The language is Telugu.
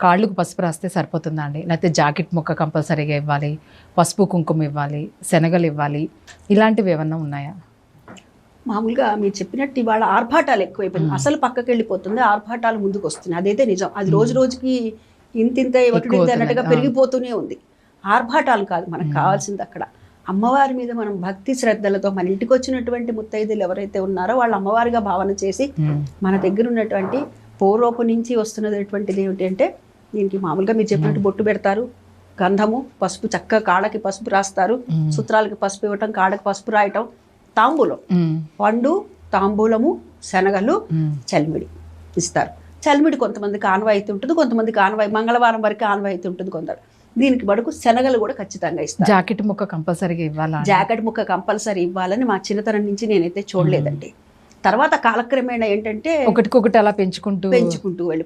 కాళ్ళకు పసుపు రాస్తే సరిపోతుందా అండి? లేకపోతే జాకెట్ ముక్క కంపల్సరీగా ఇవ్వాలి, పసుపు కుంకుమ ఇవ్వాలి, శనగలు ఇవ్వాలి, ఇలాంటివి ఏమన్నా ఉన్నాయా? మామూలుగా మీరు చెప్పినట్టు ఇవాళ ఆర్భాటాలు ఎక్కువైపోయింది. అసలు పక్కకి వెళ్ళిపోతుంది, ఆర్భాటాలు ముందుకు వస్తున్నాయి. అదైతే నిజం. అది రోజు రోజుకి ఇంతింత ఒకటి అన్నట్టుగా పెరిగిపోతూనే ఉంది. ఆర్భాటాలు కాదు మనకు కావాల్సింది. అక్కడ అమ్మవారి మీద మనం భక్తి శ్రద్ధలతో మన ఇంటికి వచ్చినటువంటి ముత్తైదులు ఎవరైతే ఉన్నారో వాళ్ళు అమ్మవారిగా భావన చేసి మన దగ్గర ఉన్నటువంటి పూర్వపు నుంచి వస్తున్నటువంటిది ఏమిటంటే, దీనికి మామూలుగా మీరు చెప్పినట్టు బొట్టు పెడతారు, గంధము పసుపు, చక్కగా కాళ్ళకి పసుపు రాస్తారు, సూత్రాలకి పసుపు ఇవ్వటం, కాళ్ళకి పసుపు రాయటం, తాంబూలం, పండు, తాంబూలము, శనగలు, చలిమిడి ఇస్తారు. చలిమిడి కొంతమందికి ఆనవాయితీ ఉంటుంది, కొంతమందికి మంగళవారం వరకు ఆనవాయితీ ఉంటుంది కొందరు. దీనికి బడుకు శనగలు కూడా ఖచ్చితంగా ఇస్తారు. జాకెట్ ముక్క కంపల్సరీగా ఇవ్వాలా? జాకెట్ ముక్క కంపల్సరీ ఇవ్వాలని మా చిన్నతనం నుంచి నేనైతే చూడలేదండి. తర్వాత కాలక్రమేణా ఏంటంటే ఒకటికొకటి అలా పెంచుకుంటూ వెళ్ళి